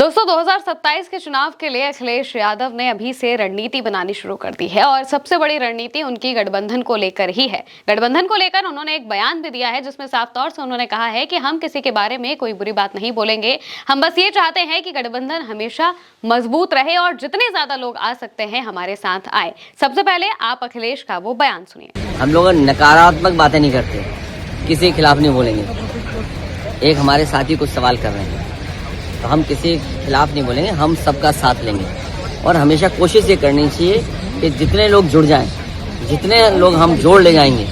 दोस्तों 2027 के चुनाव के लिए अखिलेश यादव ने अभी से रणनीति बनानी शुरू कर दी है और सबसे बड़ी रणनीति उनकी गठबंधन को लेकर ही है। गठबंधन को लेकर उन्होंने एक बयान भी दिया है जिसमें साफ तौर से उन्होंने कहा है कि हम किसी के बारे में कोई बुरी बात नहीं बोलेंगे। हम बस ये चाहते हैं कि गठबंधन हमेशा मजबूत रहे और जितने ज्यादा लोग आ सकते हैं हमारे साथ आए। सबसे पहले आप अखिलेश का वो बयान सुनिए। हम लोग नकारात्मक बातें नहीं करते, किसी के खिलाफ नहीं बोलेंगे। एक हमारे साथी कुछ सवाल कर रहे हैं तो हम किसी के खिलाफ नहीं बोलेंगे, हम सबका साथ लेंगे और हमेशा कोशिश ये करनी चाहिए कि जितने लोग जुड़ जाएं, जितने लोग हम जोड़ ले जाएंगे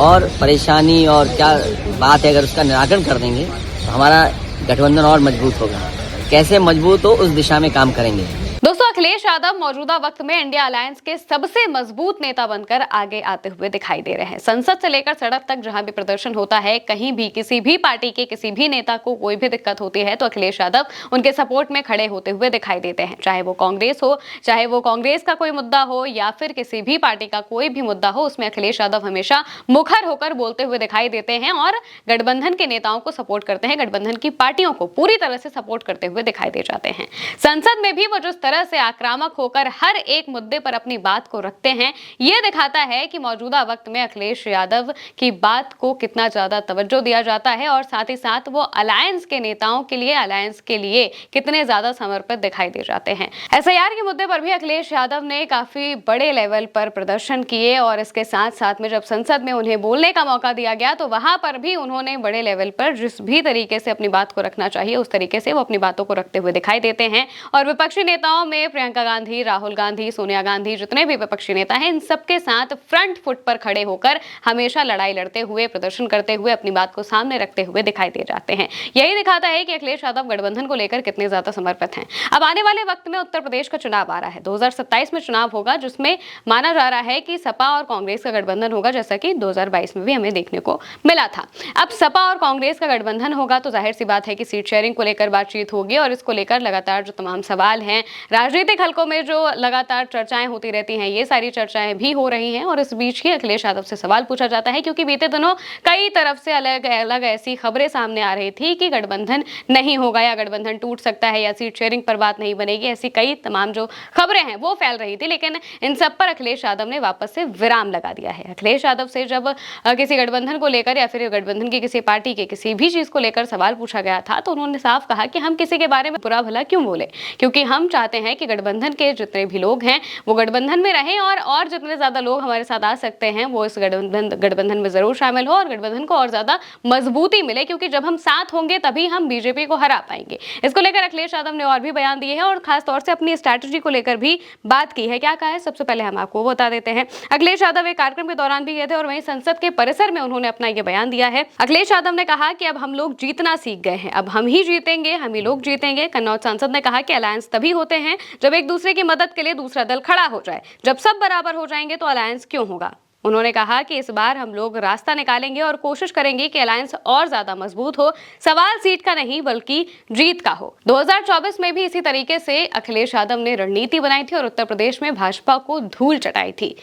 और परेशानी और क्या बात है अगर उसका निराकरण कर देंगे तो हमारा गठबंधन और मजबूत होगा। कैसे मजबूत हो उस दिशा में काम करेंगे। दोस्तों अखिलेश यादव मौजूदा वक्त में इंडिया अलायंस के सबसे मजबूत नेता बनकर आगे आते हुए दिखाई दे रहे हैं। संसद से लेकर सड़क तक जहां भी प्रदर्शन होता है, कहीं भी किसी भी पार्टी के किसी भी नेता को कोई भी दिक्कत होती है तो अखिलेश यादव उनके सपोर्ट में खड़े होते हुए दिखाई देते हैं। चाहे वो कांग्रेस हो, चाहे वो कांग्रेस का कोई मुद्दा हो या फिर किसी भी पार्टी का कोई भी मुद्दा हो, उसमें अखिलेश यादव हमेशा मुखर होकर बोलते हुए दिखाई देते हैं और गठबंधन के नेताओं को सपोर्ट करते हैं, गठबंधन की पार्टियों को पूरी तरह से सपोर्ट करते हुए दिखाई दे जाते हैं। संसद में भी वो जिस तरह से आक्रामक होकर हर एक मुद्दे पर अपनी बात को रखते हैं, यह दिखाता है कि मौजूदा वक्त में अखिलेश यादव की बात को कितना ज्यादा तवज्जो दिया जाता है और साथ ही साथ वो अलायंस के नेताओं के लिए, अलायंस के लिए कितने ज्यादा समर्पित दिखाई दे जाते हैं। एसआईआर के मुद्दे पर भी अखिलेश यादव ने काफी बड़े लेवल पर प्रदर्शन किए और इसके साथ साथ में जब संसद में उन्हें बोलने का मौका दिया गया तो वहां पर भी उन्होंने बड़े लेवल पर जिस भी तरीके से अपनी बात को रखना चाहिए उस तरीके से वो अपनी बातों को रखते हुए दिखाई देते हैं। और विपक्षी नेताओं में प्रियंका गांधी, राहुल गांधी, सोनिया गांधी, जितने भी विपक्षी नेता हैं, इन सबके साथ फ्रंट फुट पर खड़े होकर हमेशा लड़ाई लड़ते हुए, प्रदर्शन करते हुए, अपनी बात को सामने रखते हुए दिखाई दे जाते हैं। यही दिखाता है कि अखिलेश यादव गठबंधन को लेकर कितने ज्यादा समर्पित हैं। अब आने वाले वक्त में उत्तर प्रदेश का चुनाव आ रहा है, 2027 में चुनाव होगा जिसमें माना जा रहा है कि सपा और कांग्रेस का गठबंधन होगा, जैसा कि 2022 में भी हमें देखने को मिला था। अब सपा और कांग्रेस का गठबंधन होगा तो जाहिर सी बात है कि सीट शेयरिंग को लेकर बातचीत होगी और इसको लेकर लगातार जो तमाम सवाल हैं, राजनीतिक हलकों में जो लगातार चर्चाएं होती रहती हैं, ये सारी चर्चाएं भी हो रही हैं। और इस बीच ही अखिलेश यादव से सवाल पूछा जाता है क्योंकि बीते दिनों कई तरफ से अलग अलग ऐसी खबरें सामने आ रही थी कि गठबंधन नहीं होगा या गठबंधन टूट सकता है या सीट शेयरिंग पर बात नहीं बनेगी, ऐसी कई तमाम जो खबरें हैं वो फैल रही थी। लेकिन इन सब पर अखिलेश यादव ने वापस से विराम लगा दिया है। अखिलेश यादव से जब किसी गठबंधन को लेकर या फिर गठबंधन की किसी पार्टी के किसी भी चीज को लेकर सवाल पूछा गया था तो उन्होंने साफ कहा कि हम किसी के बारे में बुरा भला क्यों बोले, क्योंकि हम चाहते हैं कि गठबंधन के जितने भी लोग हैं वो गठबंधन में रहें और जितने ज्यादा लोग हमारे साथ आ सकते हैं वो इस गठबंधन में जरूर शामिल हो और गठबंधन को और ज्यादा मजबूती मिले, क्योंकि जब हम साथ होंगे तभी हम बीजेपी को हरा पाएंगे। इसको लेकर अखिलेश यादव ने और भी बयान दिए हैं और खास तौर से अपनी स्ट्रैटेजी को लेकर भी बात की है। क्या कहा है सबसे पहले हम आपको बता देते हैं। अखिलेश यादव एक कार्यक्रम के दौरान भी गए थे और वहीं संसद के परिसर में उन्होंने अपना ये बयान दिया है। अखिलेश यादव ने कहा कि अब हम लोग जीतना सीख गए हैं, अब हम ही जीतेंगे, हम ही लोग जीतेंगे। कन्नौज सांसद ने कहा कि अलायंस तभी होते हैं जब एक दूसरे की मदद के लिए दूसरा दल खड़ा हो जाए, जब सब बराबर हो जाएंगे तो अलायंस क्यों होगा। उन्होंने कहा कि इस बार हम लोग रास्ता निकालेंगे और कोशिश करेंगे कि अलायंस और ज्यादा मजबूत हो, सवाल सीट का नहीं बल्कि जीत का हो। 2024 में भी इसी तरीके से अखिलेश यादव ने रणनीति बनाई थी और उत्तर प्रदेश में भाजपा को धूल चटाई थी।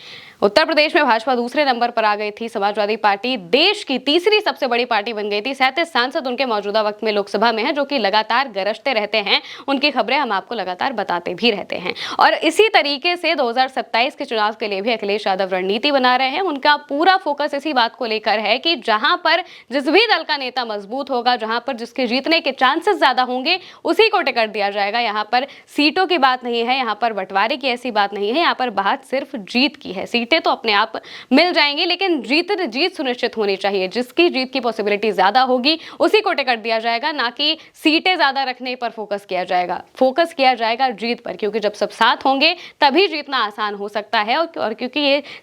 उत्तर प्रदेश में भाजपा दूसरे नंबर पर आ गई थी। समाजवादी पार्टी देश की तीसरी सबसे बड़ी पार्टी बन गई थी। 37 सांसद उनके मौजूदा वक्त में लोकसभा में हैं, जो कि लगातार गरजते रहते हैं। उनकी खबरें हम आपको लगातार बताते भी रहते हैं और इसी तरीके से 2027 के चुनाव के लिए भी अखिलेश यादव रणनीति बना रहे हैं। उनका पूरा फोकस इसी बात को लेकर है कि जहां पर जिस भी दल का नेता मजबूत होगा, जहां पर जिसके जीतने के चांसेस ज्यादा होंगे, उसी को टिकट दिया जाएगा। यहाँ पर सीटों की बात नहीं है, यहाँ पर बंटवारे की ऐसी बात नहीं है, यहाँ पर बात सिर्फ जीत की है। सीटें तो अपने आप मिल जाएंगी लेकिन जीत सुनिश्चित होनी चाहिए। जिसकी जीत की पॉसिबिलिटी ज्यादा होगी उसी को टिकट दिया जाएगा, ना कि सीटें ज्यादा रखने पर फोकस किया जाएगा। फोकस किया जाएगा जीत पर, क्योंकि जब सब साथ होंगे तभी जीतना आसान हो सकता है। और क्योंकि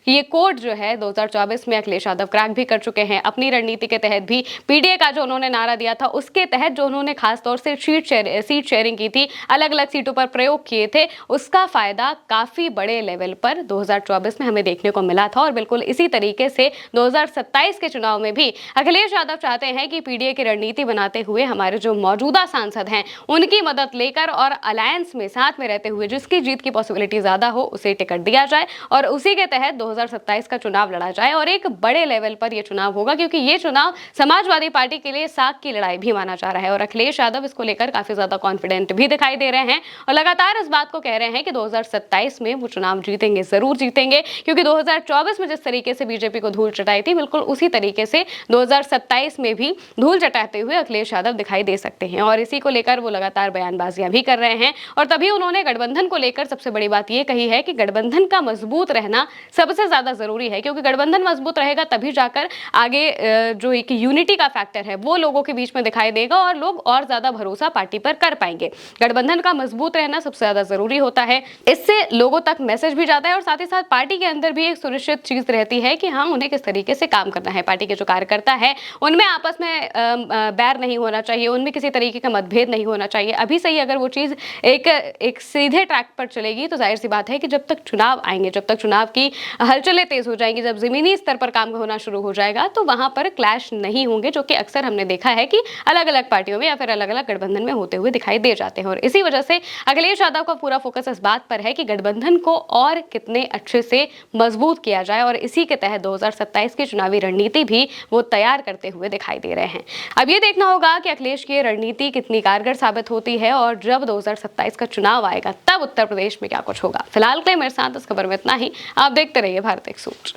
ये कोड जो है 2024 में अखिलेश यादव क्रैक भी कर चुके हैं। अपनी रणनीति के तहत भी पीडीए का जो उन्होंने नारा दिया था उसके तहत जो उन्होंने खासतौर से सीट शेयरिंग की थी, अलग अलग सीटों पर प्रयोग किए थे, उसका फायदा काफी बड़े लेवल पर 2024 में हमें देखने को मिला था। और बिल्कुल इसी तरीके से 2027 के चुनाव में भी अखिलेश यादव चाहते हैं कि पीडीए की रणनीति बनाते हुए हमारे जो मौजूदा सांसद हैं उनकी मदद लेकर और अलायंस में साथ में रहते हुए जिसकी जीत की पॉसिबिलिटी ज्यादा हो उसे टिकट दिया जाए और उसी के तहत 2027 का चुनाव लड़ा जाए और एक बड़े लेवल पर यह चुनाव होगा, क्योंकि ये चुनाव समाजवादी पार्टी के लिए साख की लड़ाई भी माना जा रहा है। और अखिलेश यादव इसको लेकर काफी ज्यादा कॉन्फिडेंट भी दिखाई दे रहे हैं और लगातार इस बात को कह रहे हैं कि 2027 में वो चुनाव जीतेंगे, जरूर जीतेंगे, क्योंकि 2024 में जिस तरीके से बीजेपी को धूल चटाई थी, बिल्कुल उसी तरीके से 2027 में भी धूल चटाते हुए अखिलेश यादव दिखाई दे सकते हैं। और इसी को लेकर वो लगातार बयानबाजियां भी कर रहे हैं और तभी उन्होंने गठबंधन को लेकर सबसे बड़ी बात यह कही है कि गठबंधन का मजबूत रहना सबसे ज्यादा जरूरी है, क्योंकि गठबंधन मजबूत रहेगा तभी जाकर आगे जो एक यूनिटी का फैक्टर है वो लोगों के बीच में दिखाई देगा और लोग और ज्यादा भरोसा पार्टी पर कर पाएंगे। गठबंधन का मजबूत रहना सबसे ज्यादा जरूरी होता है, इससे लोगों तक मैसेज भी जाता है और साथ ही साथ पार्टी के अंदर भी एक सुनिश्चित चीज रहती है कि हाँ, उन्हें किस तरीके से काम करना है। पार्टी के जो कार्यकर्ता है उनमें आपस में बैर नहीं होना चाहिए, उनमें किसी तरीके का मतभेद नहीं होना चाहिए। अभी से ही अगर वो चीज एक सीधे ट्रैक पर चलेगी तो जाहिर सी बात है कि जब तक चुनाव आएंगे, जब तक चुनाव की हलचलें तेज हो जाएंगी, जब जमीनी स्तर पर काम होना शुरू हो जाएगा तो वहां पर क्लैश नहीं होंगे, जो कि अक्सर हमने देखा है कि अलग अलग पार्टियों में या फिर अलग अलग गठबंधन में होते हुए दिखाई दे जाते हैं। और इसी वजह से अखिलेश यादव का पूरा फोकस इस बात पर है कि गठबंधन को और कितने अच्छे से मजबूत किया जाए और इसी के तहत 2027 की चुनावी रणनीति भी वो तैयार करते हुए दिखाई दे रहे हैं। अब ये देखना होगा कि अखिलेश की रणनीति कितनी कारगर साबित होती है और जब 2027 का चुनाव आएगा तब उत्तर प्रदेश में क्या कुछ होगा। फिलहाल के लिए मेरे साथ इस खबर में इतना ही। आप देखते रहिए भारत एक सोच।